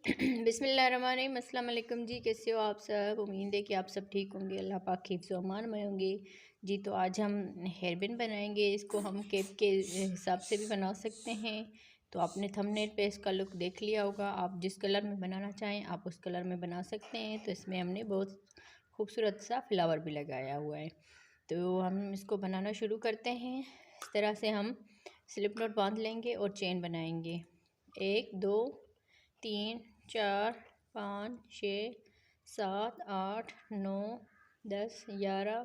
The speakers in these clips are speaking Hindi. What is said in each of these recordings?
बिस्मिल्लाहिर्रहमानिर्रहीम। अस्सलाम वालेकुम जी, कैसे हो आप सब। उम्मीद है कि आप सब ठीक होंगे, अल्लाह पाक हिफ्ज़ व अमान में होंगे जी। तो आज हम हेयर पिन बनाएंगे। इसको हम केप के हिसाब से भी बना सकते हैं। तो आपने थंबनेल पे इसका लुक देख लिया होगा। आप जिस कलर में बनाना चाहें आप उस कलर में बना सकते हैं। तो इसमें हमने बहुत खूबसूरत सा फ्लावर भी लगाया हुआ है। तो हम इसको बनाना शुरू करते हैं। इस तरह से हम स्लिप नॉट बांध लेंगे और चेन बनाएंगे। 1 2 3 4 5 6 7 8 9 10 11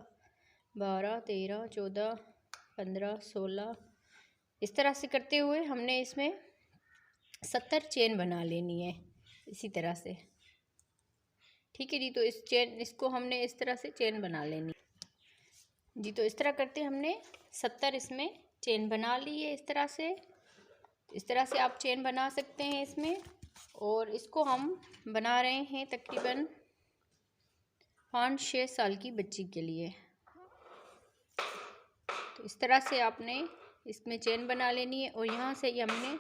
12 13 14 15 16 इस तरह से करते हुए हमने इसमें 70 चेन बना लेनी है इसी तरह से। ठीक है जी। तो इसको हमने इस तरह से चेन बना लेनी जी। तो इस तरह करते हमने 70 इसमें चेन बना ली है। इस तरह से आप चेन बना सकते हैं इसमें। और इसको हम बना रहे हैं तकरीबन 5-6 साल की बच्ची के लिए। तो इस तरह से आपने इसमें चेन बना लेनी है। और यहाँ से हमने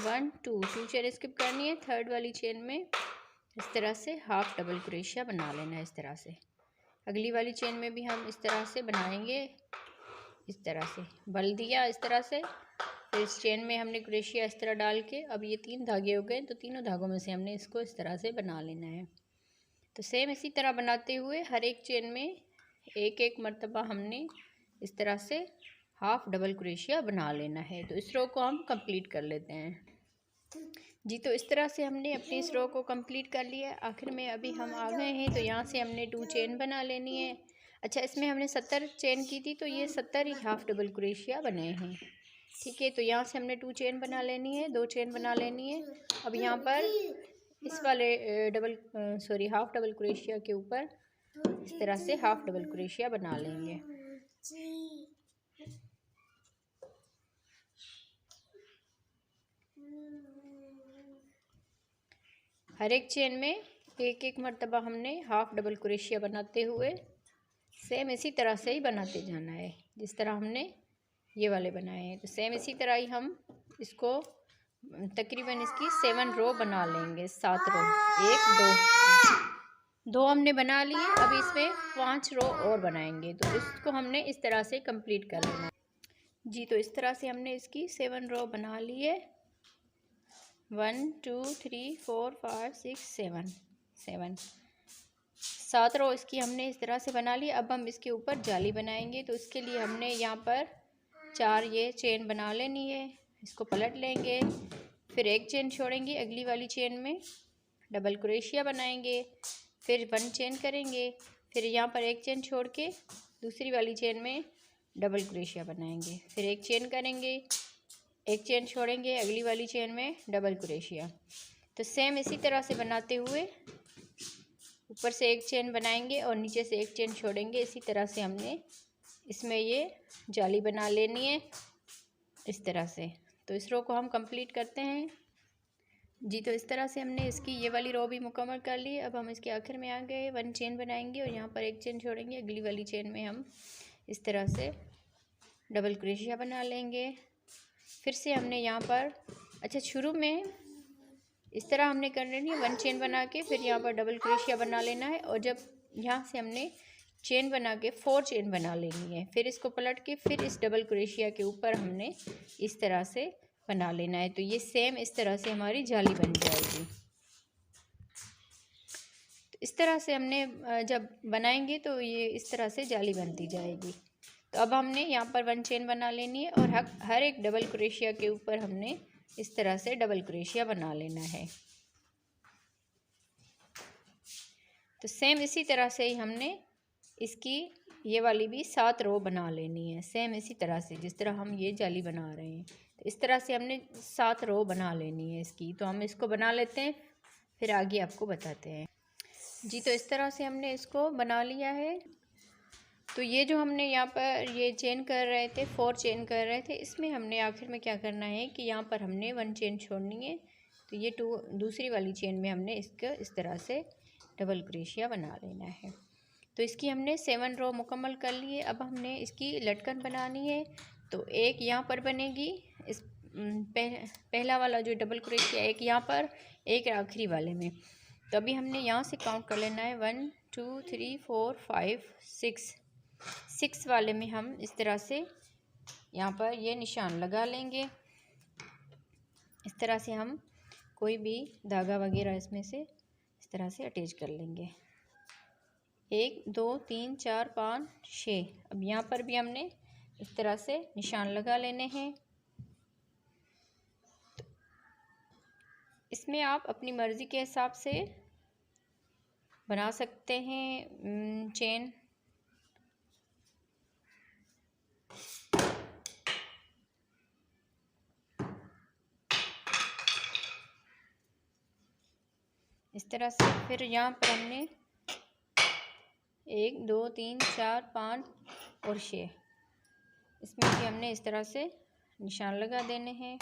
1 2 चेन स्किप करनी है। थर्ड वाली चेन में इस तरह से हाफ डबल क्रोशिया बना लेना है। इस तरह से अगली वाली चेन में भी हम इस तरह से बनाएंगे। इस तरह से बल दिया इस तरह से। फिर इस चेन में हमने क्रोशिया इस तरह डाल के, अब ये 3 धागे हो गए। तो तीनों धागों में से हमने इसको इस तरह से बना लेना है। तो सेम इसी तरह बनाते हुए हर एक चेन में एक एक मर्तबा हमने इस तरह से हाफ डबल क्रोशिया बना लेना है। तो इस रो को हम कंप्लीट कर लेते हैं जी। तो इस तरह से हमने अपनी इस रो को कंप्लीट कर लिया। आखिर में अभी हम आ गए हैं। तो यहाँ से हमने 2 चेन बना लेनी है। अच्छा, इसमें हमने 70 चेन की थी, तो ये 70 ही हाफ डबल क्रोशिया बने हैं। ठीक है। तो यहाँ से हमने 2 चेन बना लेनी है, 2 चेन बना लेनी है। अब यहाँ पर इस वाले हाफ डबल क्रोशिया के ऊपर इस तरह से हाफ डबल क्रोशिया बना लेंगे। हर एक चेन में एक एक मर्तबा हमने हाफ डबल क्रोशिया बनाते हुए सेम इसी तरह से ही बनाते जाना है जिस तरह हमने ये वाले बनाए हैं। तो सेम इसी तरह ही हम इसको तकरीबन इसकी 7 रो बना लेंगे। 7 रो, 1 2 हमने बना लिए। अब इसमें 5 रो और बनाएंगे। तो इसको हमने इस तरह से कंप्लीट कर लेना जी। तो इस तरह से हमने इसकी 7 रो बना ली है। 1 2 3 4 5 6 7 7 रो इसकी हमने इस तरह से बना ली। अब हम इसके ऊपर जाली बनाएंगे। तो इसके लिए हमने यहाँ पर 4 ये चेन बना लेनी है। इसको पलट लेंगे, फिर एक चेन छोड़ेंगे, अगली वाली चेन में डबल क्रोशिया बनाएंगे, फिर 1 चेन करेंगे, फिर यहाँ पर एक चेन छोड़ के दूसरी वाली चेन में डबल क्रोशिया बनाएंगे, फिर एक चेन करेंगे, एक चेन छोड़ेंगे, अगली वाली चेन में डबल क्रोशिया। तो सेम इसी तरह से बनाते हुए ऊपर से एक चेन बनाएंगे और नीचे से एक चेन छोड़ेंगे। इसी तरह से हमने इसमें ये जाली बना लेनी है इस तरह से। तो इस रो को हम कंप्लीट करते हैं जी। तो इस तरह से हमने इसकी ये वाली रो भी मुकम्मल कर ली। अब हम इसके आखिर में आ गए। 1 चेन बनाएंगे और यहाँ पर एक चेन छोड़ेंगे, अगली वाली चेन में हम इस तरह से डबल क्रोशिया बना लेंगे। फिर से हमने यहाँ पर शुरू में इस तरह हमने कर लेनी है। 1 चेन बना के फिर यहाँ पर डबल क्रोशिया बना लेना है। और जब यहाँ से हमने चेन बना के 4 चेन बना लेनी है, फिर इसको पलट के फिर इस डबल क्रोशिया के ऊपर हमने इस तरह से बना लेना है। तो ये सेम इस तरह से हमारी जाली बन जाएगी। तो इस तरह से हमने जब बनाएंगे तो ये इस तरह से जाली बनती जाएगी। तो अब हमने यहाँ पर 1 चेन बना लेनी है और हर एक डबल क्रोशिया के ऊपर हमने इस तरह से डबल क्रोशिया बना लेना है। तो सेम इसी तरह से ही हमने इसकी ये वाली भी 7 रो बना लेनी है। सेम इसी तरह से जिस तरह हम ये जाली बना रहे हैं। तो इस तरह से हमने 7 रो बना लेनी है इसकी। तो हम इसको बना लेते हैं, फिर आगे आपको बताते हैं जी। तो इस तरह से हमने इसको बना लिया है। तो ये जो हमने यहाँ पर ये चेन कर रहे थे, 4 चेन कर रहे थे, इसमें हमने आखिर में क्या करना है कि यहाँ पर हमने 1 चेन छोड़नी है। तो ये दूसरी वाली चेन में हमने इसका इस तरह से डबल क्रोशिया बना लेना है। तो इसकी हमने 7 रो मुकम्मल कर लिए। अब हमने इसकी लटकन बनानी है। तो एक यहाँ पर बनेगी, इस पहला वाला जो डबल क्रोशिया एक यहाँ पर, एक आखिरी वाले में। तो अभी हमने यहाँ से काउंट कर लेना है 1 2 3 4 5 6 वाले में हम इस तरह से यहाँ पर ये निशान लगा लेंगे। इस तरह से हम कोई भी धागा वगैरह इसमें से इस तरह से अटैच कर लेंगे। 1 2 3 4 5 6। अब यहाँ पर भी हमने इस तरह से निशान लगा लेने हैं। इसमें आप अपनी मर्ज़ी के हिसाब से बना सकते हैं चेन। इस तरह से फिर यहाँ पर हमने 1 2 3 4 5 और 6 इसमें भी हमने इस तरह से निशान लगा देने हैं।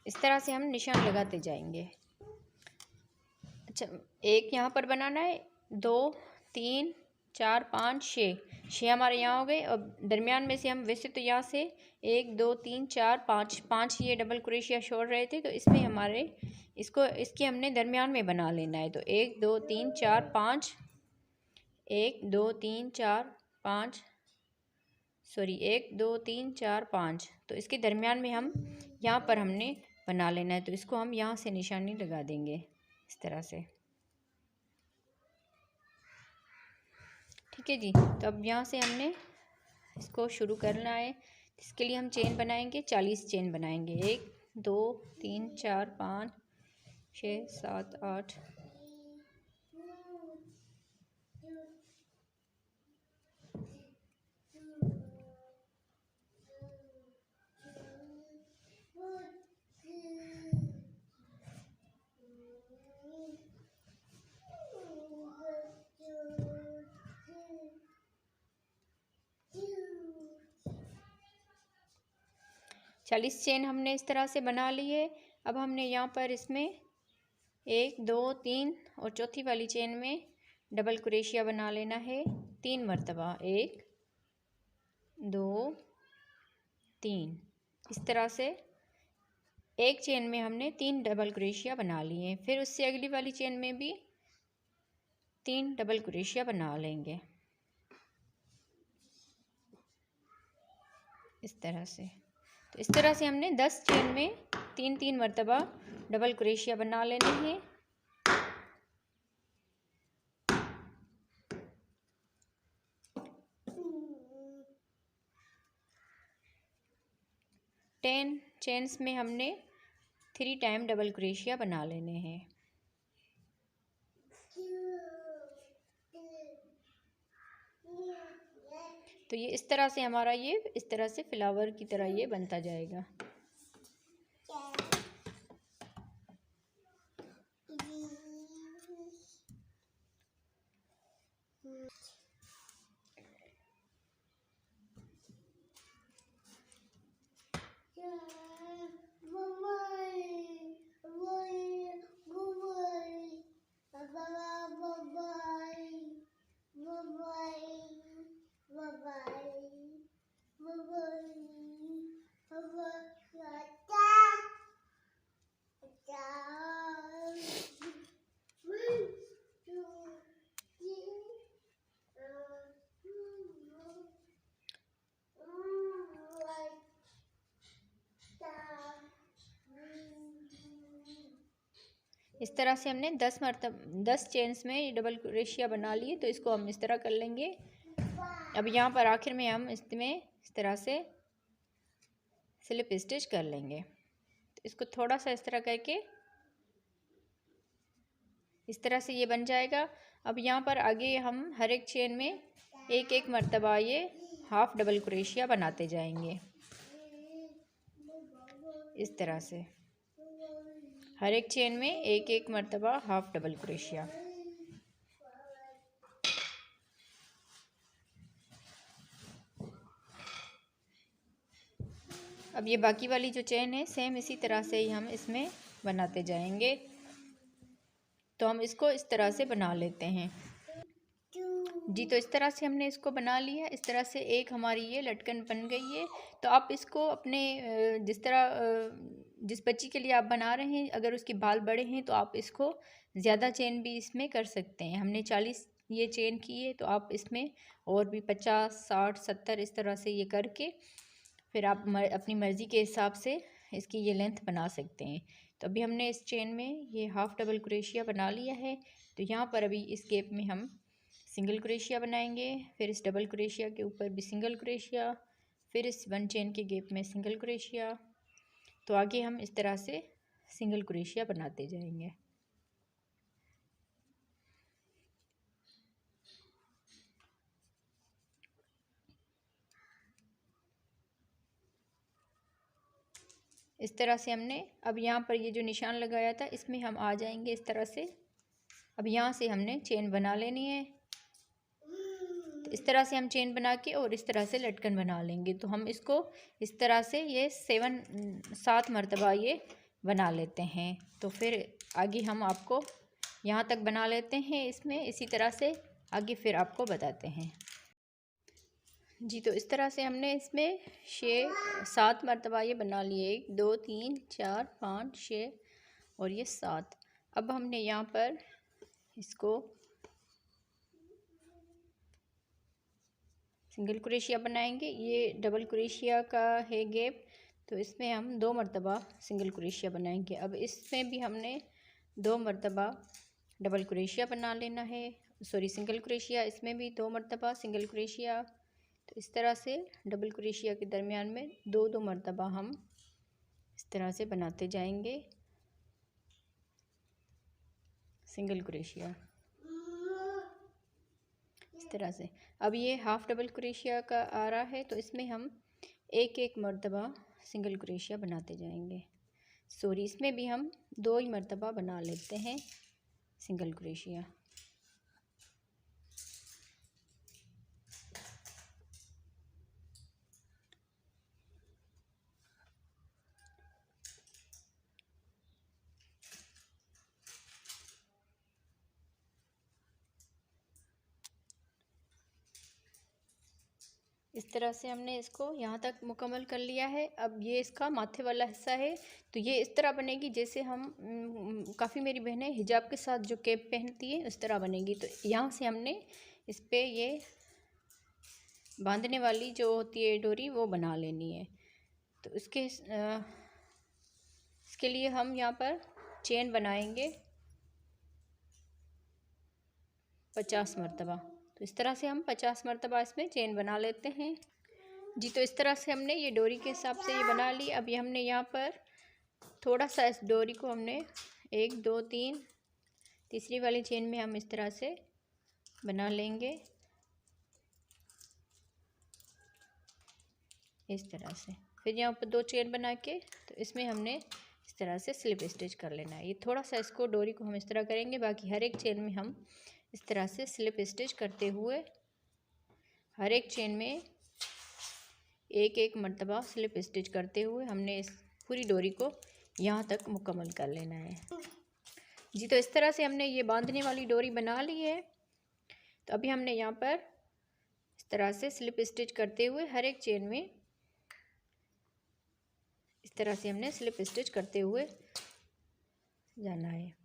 इस तरह से हम निशान लगाते जाएंगे। अच्छा, एक यहाँ पर बनाना है, 2 3 4 5 6 हमारे यहाँ हो गए। अब दरमियान में से हम वैसे तो यहाँ से 1 2 3 4 5 ये डबल क्रोशिया छोड़ रहे थे, तो इसमें हमारे इसके हमने दरमियान में बना लेना है। तो 1 2 3 4 5 1 2 3 4 5 1 2 3 4 5। तो इसके दरमियान में हम यहाँ पर हमने बना लेना है। तो इसको हम यहाँ से निशानी लगा देंगे इस तरह से। ठीक है जी। तो अब यहाँ से हमने इसको शुरू करना है। इसके लिए हम चेन बनाएंगे, 40 चेन बनाएंगे। 1 2 3 4 5 6 7 8 40 चेन हमने इस तरह से बना ली है। अब हमने यहाँ पर इसमें 1 2 3 और चौथी वाली चेन में डबल क्रोशिया बना लेना है 3 मरतबा। 1 2 3 इस तरह से एक चेन में हमने 3 डबल क्रोशिया बना लिए हैं। फिर उससे अगली वाली चेन में भी 3 डबल क्रोशिया बना लेंगे इस तरह से। तो इस तरह से हमने 10 चेन में 3 मरतबा डबल क्रोशिया बना लेने हैं। टेन चेन्स में हमने 3 टाइम डबल क्रोशिया बना लेने हैं। तो ये इस तरह से हमारा इस तरह से फ्लावर की तरह ये बनता जाएगा। इस तरह से हमने 10 चेन्स में डबल क्रोशिया बना लिए। तो इसको हम इस तरह कर लेंगे। अब यहाँ पर आखिर में हम इसमें इस तरह से स्लिप स्टिच कर लेंगे। तो इसको थोड़ा सा इस तरह करके इस तरह से ये बन जाएगा। अब यहाँ पर आगे हम हर एक चेन में 1 मरतबा ये हाफ डबल क्रोशिया बनाते जाएंगे इस तरह से। हर एक चेन में 1 मरतबा हाफ डबल क्रोशिया। अब ये बाकी वाली जो चेन है सेम इसी तरह से ही हम इसमें बनाते जाएंगे। तो हम इसको इस तरह से बना लेते हैं। जी तो इस तरह से हमने इसको बना लिया। इस तरह से एक हमारी ये लटकन बन गई है। तो आप इसको अपने जिस बच्ची के लिए आप बना रहे हैं, अगर उसके बाल बड़े हैं तो आप इसको ज़्यादा चेन भी इसमें कर सकते हैं। हमने 40 ये चेन की है, तो आप इसमें और भी 50, 60, 70 इस तरह से ये करके फिर आप अपनी मर्ज़ी के हिसाब से इसकी ये लेंथ बना सकते हैं। तो अभी हमने इस चेन में ये हाफ़ डबल क्रोशिया बना लिया है। तो यहाँ पर अभी इस गैप में हम सिंगल क्रोशिया बनाएंगे, फिर इस डबल क्रोशिया के ऊपर भी सिंगल क्रोशिया, फिर इस 1 चेन के गैप में सिंगल क्रोशिया। तो आगे हम इस तरह से सिंगल क्रोशिया बनाते जाएंगे। इस तरह से हमने अब यहाँ पर ये जो निशान लगाया था इसमें हम आ जाएंगे इस तरह से। अब यहाँ से हमने चेन बना लेनी है। तो इस तरह से हम चेन बना के और इस तरह से लटकन बना लेंगे। तो हम इसको इस तरह से ये 7 मरतबा ये बना लेते हैं। तो फिर आगे हम आपको यहाँ तक बना लेते हैं इसमें, इसी तरह से आगे फिर आपको बताते हैं। जी तो इस तरह से हमने इसमें 7 मरतबा ये बना लिए। 1 2 3 4 5 6 और ये 7। अब हमने यहाँ पर इसको सिंगल क्रोशिया बनाएंगे। ये डबल क्रोशिया का है गैप, तो इसमें हम 2 मरतबा सिंगल क्रोशिया बनाएंगे। अब इसमें भी हमने 2 मरतबा डबल क्रोशिया बना लेना है, सॉरी सिंगल क्रोशिया। इसमें भी 2 मरतबा सिंगल क्रोशिया। तो इस तरह से डबल क्रोशिया के दरमियान में 2 मरतबा हम इस तरह से बनाते जाएंगे सिंगल क्रोशिया, इस तरह से। अब ये हाफ़ डबल क्रोशिया का आ रहा है, तो इसमें हम 1 मरतबा सिंगल क्रोशिया बनाते जाएंगे। सॉरी, इसमें भी हम 2 ही मरतबा बना लेते हैं सिंगल क्रोशिया। इस तरह से हमने इसको यहाँ तक मुकम्मल कर लिया है। अब ये इसका माथे वाला हिस्सा है, तो ये इस तरह बनेगी जैसे हम काफ़ी मेरी बहनें हिजाब के साथ जो कैप पहनती है उस तरह बनेगी। तो यहाँ से हमने इस पर ये बांधने वाली जो होती है डोरी वो बना लेनी है। तो इसके लिए हम यहाँ पर चेन बनाएंगे 50 मरतबा। तो इस तरह से हम 50 मरतबा इसमें चेन बना लेते हैं। जी तो इस तरह से हमने ये डोरी के हिसाब से ये बना ली। अब ये हमने यहाँ पर थोड़ा सा इस डोरी को हमने 1 2 3 तीसरी वाली चेन में हम इस तरह से बना लेंगे, इस तरह से। फिर यहाँ पर 2 चेन बना के तो इसमें हमने इस तरह से स्लिप स्टिच कर लेना है। ये थोड़ा सा इसको डोरी को हम इस तरह करेंगे, बाकी हर एक चेन में हम इस तरह से स्लिप स्टिच करते हुए हर एक चेन में 1 मरतबा स्लिप स्टिच करते हुए हमने इस पूरी डोरी को यहाँ तक मुकम्मल कर लेना है। जी तो इस तरह से हमने ये बांधने वाली डोरी बना ली है। तो अभी हमने यहाँ पर इस तरह से स्लिप स्टिच करते हुए हर एक चेन में इस तरह से हमने स्लिप स्टिच करते हुए जाना है।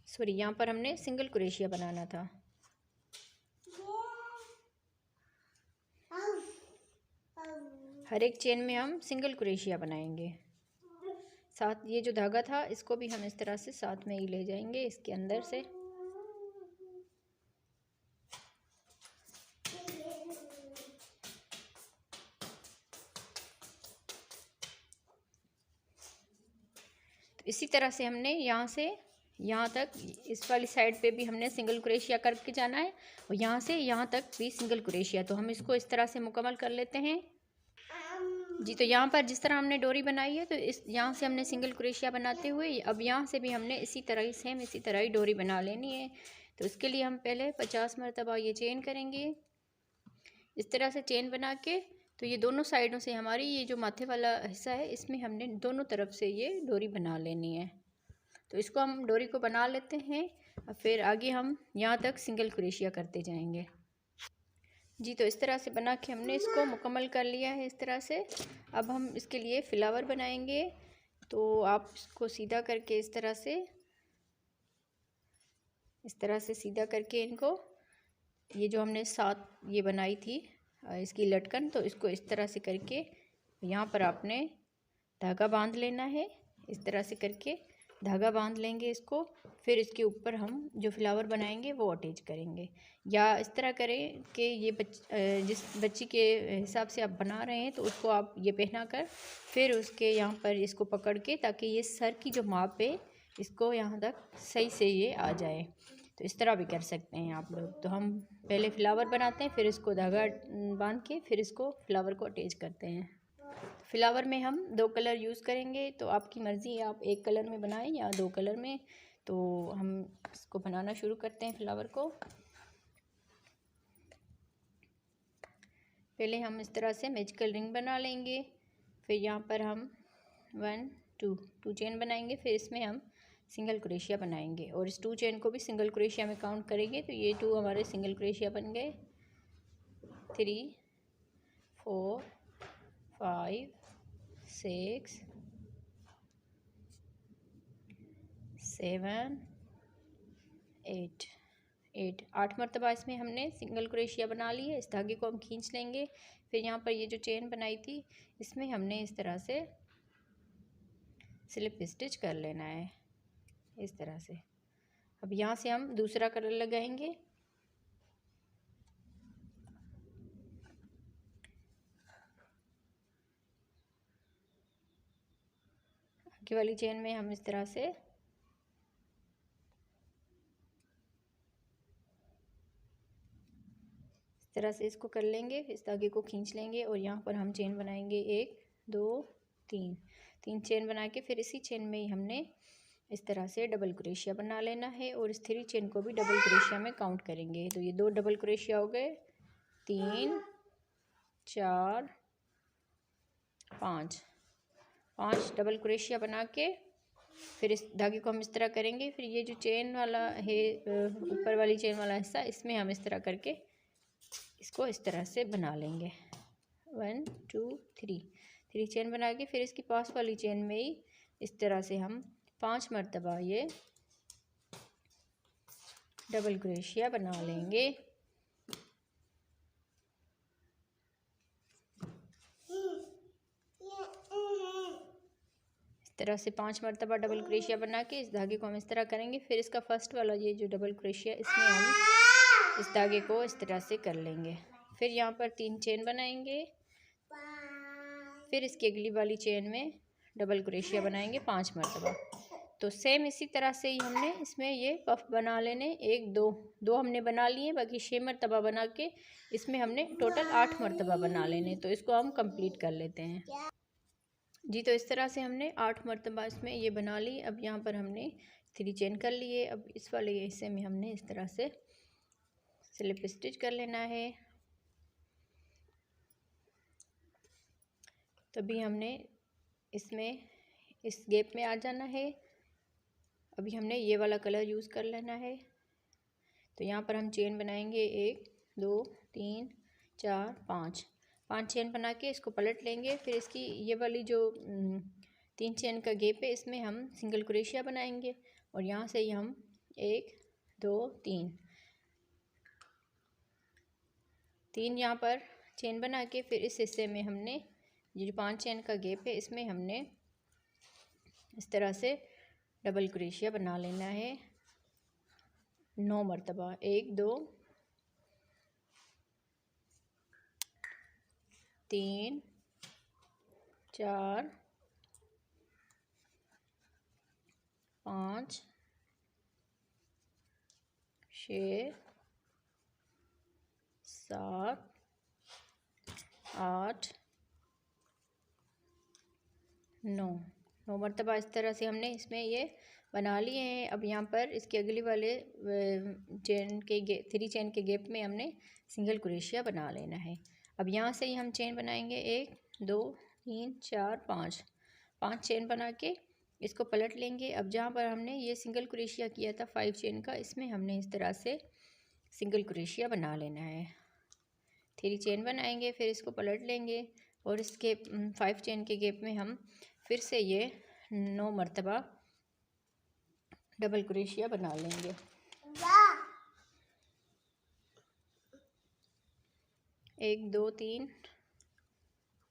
सॉरी, यहाँ पर हमने सिंगल क्रोशिया बनाना था। हर एक चेन में हम सिंगल क्रोशिया बनाएंगे। साथ ये जो धागा था इसको भी हम इस तरह से साथ में ही ले जाएंगे इसके अंदर से। तो इसी तरह से हमने यहाँ से यहाँ तक इस वाली साइड पे भी हमने सिंगल क्रोशिया करके जाना है और यहाँ से यहाँ तक भी सिंगल क्रोशिया। तो हम इसको इस तरह से मुकम्मल कर लेते हैं। जी तो यहाँ पर जिस तरह हमने डोरी बनाई है तो इस यहाँ से हमने सिंगल क्रोशिया बनाते हुए अब यहाँ से भी हमने इसी तरह ही सेम इसी तरह ही डोरी बना लेनी है। तो इसके लिए हम पहले 50 मरतबा ये चेन करेंगे इस तरह से चेन बना के। तो ये दोनों साइडों से हमारी ये जो माथे वाला हिस्सा है इसमें हमने दोनों तरफ से ये डोरी बना लेनी है। तो इसको हम डोरी को बना लेते हैं और फिर आगे हम यहाँ तक सिंगल क्रोशिया करते जाएंगे। जी तो इस तरह से बना के हमने इसको मुकम्मल कर लिया है इस तरह से। अब हम इसके लिए फ्लावर बनाएंगे। तो आप इसको सीधा करके इस तरह से सीधा करके इनको, ये जो हमने साथ ये बनाई थी इसकी लटकन, तो इसको इस तरह से करके यहाँ पर आपने धागा बांध लेना है। इस तरह से करके धागा बांध लेंगे इसको। फिर इसके ऊपर हम जो फ्लावर बनाएंगे वो अटैच करेंगे। या इस तरह करें कि ये जिस बच्ची के हिसाब से आप बना रहे हैं तो उसको आप ये पहना कर फिर उसके यहाँ पर इसको पकड़ के, ताकि ये सर की जो माप है इसको यहाँ तक सही से ये आ जाए। तो इस तरह भी कर सकते हैं आप लोग। तो हम पहले फ्लावर बनाते हैं, फिर इसको धागा बांध के फिर इसको फ्लावर को अटैच करते हैं। फ्लावर में हम 2 कलर यूज़ करेंगे, तो आपकी मर्ज़ी है आप 1 कलर में बनाएं या 2 कलर में। तो हम इसको बनाना शुरू करते हैं फ्लावर को। पहले हम इस तरह से मैजिकल रिंग बना लेंगे। फिर यहाँ पर हम 1 2 चेन बनाएंगे। फिर इसमें हम सिंगल क्रोशिया बनाएंगे और इस 2 चेन को भी सिंगल क्रोशिया में काउंट करेंगे। तो ये 2 हमारे सिंगल क्रोशिया बन गए। 3 4 5 6 7 8 8 मरतबा इसमें हमने सिंगल क्रोशिया बना ली है। इस धागे को हम खींच लेंगे। फिर यहाँ पर ये जो चेन बनाई थी इसमें हमने इस तरह से स्लिप स्टिच कर लेना है इस तरह से। अब यहाँ से हम दूसरा कलर लगाएंगे। आगे वाली चेन में हम इस तरह से इसको कर लेंगे। इस धागे को खींच लेंगे और यहाँ पर हम चेन बनाएंगे 1 2 3 चेन बना के फिर इसी चेन में ही हमने इस तरह से डबल क्रोशिया बना लेना है और इस 3 चेन को भी डबल क्रोशिया में काउंट करेंगे। तो ये 2 डबल क्रोशिया हो गए, 3 4 5 डबल क्रोशिया बना के फिर इस धागे को हम इस तरह करेंगे। फिर ये जो चेन वाला है ऊपर वाली चेन वाला हिस्सा, इसमें हम इस तरह करके इसको इस तरह से बना लेंगे। 1 2 3 चेन बना के फिर इसकी पास वाली चेन में ही इस तरह से हम 5 मरतबा ये डबल क्रोशिया बना लेंगे। इस तरह से 5 मरतबा डबल क्रोशिया बना के इस धागे को हम इस तरह करेंगे। फिर इसका फर्स्ट वाला ये जो डबल क्रोशिया, इसमें हम इस धागे को इस तरह से कर लेंगे। फिर यहाँ पर 3 चेन बनाएंगे। फिर इसकी अगली वाली चेन में डबल क्रोशिया बनाएंगे 5 मरतबा। तो सेम इसी तरह से ही हमने इसमें ये पफ बना लेने। 1 2 हमने बना लिए, बाकी 6 मरतबा बना के इसमें हमने टोटल 8 मरतबा बना लेने। तो इसको हम कंप्लीट कर लेते हैं। जी तो इस तरह से हमने 8 मरतबा इसमें ये बना ली। अब यहाँ पर हमने 3 चेन कर लिए। अब इस वाले हिस्से में हमने इस तरह से स्लिप स्टिच कर लेना है। तभी हमने इसमें इस गैप में आ जाना है। अभी हमने ये वाला कलर यूज़ कर लेना है। तो यहाँ पर हम चेन बनाएंगे 1 2 3 4 5 चेन बना के इसको पलट लेंगे। फिर इसकी ये वाली जो 3 चेन का गैप है इसमें हम सिंगल क्रोशिया बनाएंगे और यहाँ से ही हम 1 2 3 यहाँ पर चेन बना के फिर इस हिस्से में हमने ये जो 5 चेन का गैप है इसमें हमने इस तरह से डबल क्रोशिया बना लेना है 9 मरतबा। 1 2 3 4 5 6 7 8 9 मरतबा इस तरह से हमने इसमें ये बना लिए हैं। अब यहाँ पर इसके अगली वाले चेन के 3 चेन के गैप में हमने सिंगल क्रोशिया बना लेना है। अब यहाँ से ही हम चेन बनाएंगे 1 2 3 4 5 चेन बना के इसको पलट लेंगे। अब जहाँ पर हमने ये सिंगल क्रोशिया किया था 5 चेन का, इसमें हमने इस तरह से सिंगल क्रोशिया बना लेना है। 3 चेन बनाएंगे, फिर इसको पलट लेंगे और इसके 5 चेन के गैप में हम फिर से ये 9 मरतबा डबल क्रोशिया बना लेंगे। एक, दो, तीन,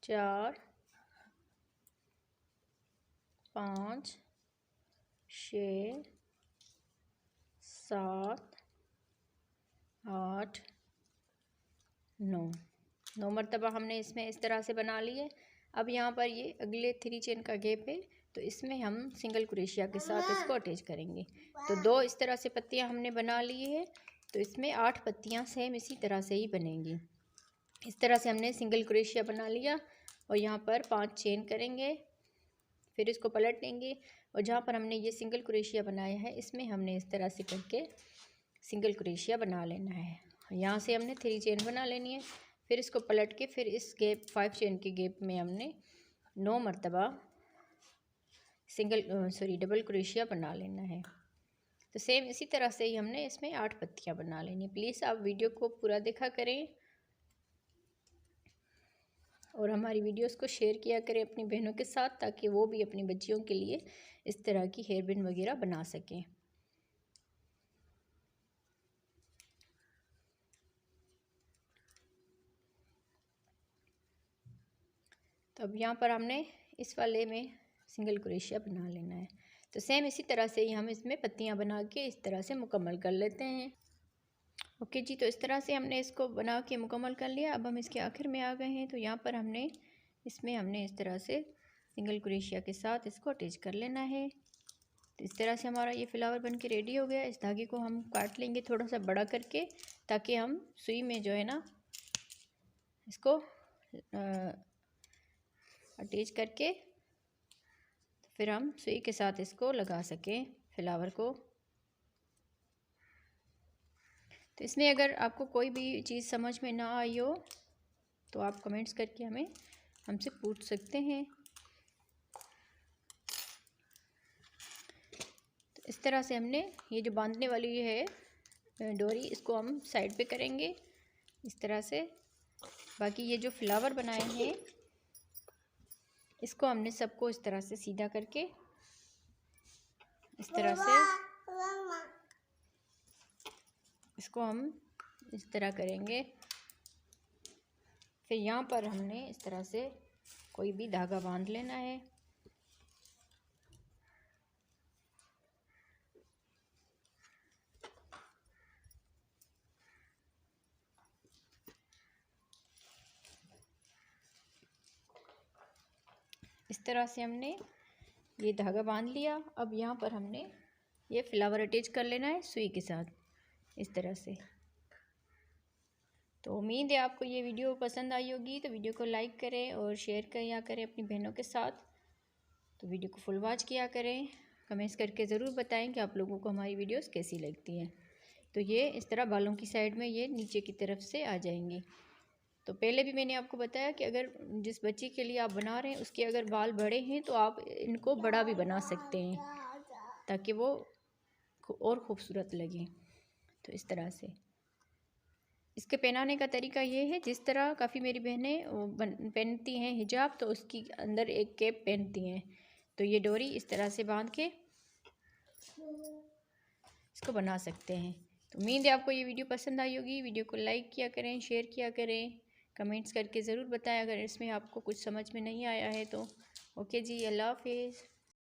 4, 5, 6, 7, 8, 9 मरतबा हमने इसमें इस तरह से बना लिए। अब यहाँ पर ये अगले 3 चेन का गैप है, तो इसमें हम सिंगल क्रोशिया के साथ इसको अटैच करेंगे। तो 2 इस तरह से पत्तियाँ हमने बना ली है, तो इसमें 8 पत्तियाँ सेम इसी तरह से ही बनेंगी। इस तरह से हमने सिंगल क्रोशिया बना लिया और यहाँ पर 5 चेन करेंगे, फिर इसको पलट लेंगे और जहाँ पर हमने ये सिंगल क्रोशिया बनाया है इसमें हमने इस तरह से करके सिंगल क्रोशिया बना लेना है। यहाँ से हमने 3 चेन बना लेनी है, फिर इसको पलट के फिर इस गैप 5 चेन के गैप में हमने 9 मरतबा डबल क्रोशिया बना लेना है। तो सेम इसी तरह से ही हमने इसमें 8 पत्तियाँ बना लेनी। प्लीज़ आप वीडियो को पूरा देखा करें और हमारी वीडियोस को शेयर किया करें अपनी बहनों के साथ, ताकि वो भी अपनी बच्चियों के लिए इस तरह की हेयर बैंड वगैरह बना सकें। तो अब यहाँ पर हमने इस वाले में सिंगल क्रोशिया बना लेना है। तो सेम इसी तरह से ही हम इसमें पत्तियाँ बना के इस तरह से मुकम्मल कर लेते हैं। ओके जी, तो इस तरह से हमने इसको बना के मुकम्मल कर लिया। अब हम इसके आखिर में आ गए हैं, तो यहाँ पर हमने इस तरह से सिंगल क्रोशिया के साथ इसको अटैच कर लेना है। तो इस तरह से हमारा ये फ्लावर बन के रेडी हो गया। इस धागे को हम काट लेंगे थोड़ा सा बड़ा करके, ताकि हम सुई में जो है ना इसको अटैच करके फिर हम सुई के साथ इसको लगा सकें फ्लावर को। तो इसमें अगर आपको कोई भी चीज़ समझ में ना आई हो तो आप कमेंट्स करके हमसे पूछ सकते हैं। तो इस तरह से हमने ये जो बांधने वाली है डोरी, इसको हम साइड पे करेंगे इस तरह से। बाकी ये जो फ्लावर बनाए हैं इसको हमने सबको इस तरह से सीधा करके इस तरह से इसको हम इस तरह करेंगे। फिर यहाँ पर हमने इस तरह से कोई भी धागा बांध लेना है। इस तरह से हमने ये धागा बांध लिया। अब यहाँ पर हमने ये फ्लावर अटैच कर लेना है सुई के साथ इस तरह से। तो उम्मीद है आपको ये वीडियो पसंद आई होगी। तो वीडियो को लाइक करें और शेयर किया करें अपनी बहनों के साथ। तो वीडियो को फुल वॉच किया करें। कमेंट्स करके ज़रूर बताएं कि आप लोगों को हमारी वीडियोस कैसी लगती हैं। तो ये इस तरह बालों की साइड में ये नीचे की तरफ से आ जाएंगी। तो पहले भी मैंने आपको बताया कि अगर जिस बच्ची के लिए आप बना रहे हैं उसके अगर बाल बड़े हैं तो आप इनको बड़ा भी बना सकते हैं, ताकि वो और ख़ूबसूरत लगे। तो इस तरह से इसके पहनाने का तरीका ये है, जिस तरह काफ़ी मेरी बहनें पहनती हैं हिजाब, तो उसकी अंदर एक कैप पहनती हैं। तो ये डोरी इस तरह से बांध के इसको बना सकते हैं। तो उम्मीद है आपको ये वीडियो पसंद आई होगी। वीडियो को लाइक किया करें, शेयर किया करें, कमेंट्स करके ज़रूर बताएं अगर इसमें आपको कुछ समझ में नहीं आया है तो। ओके जी, अल्लाह हाफिज़।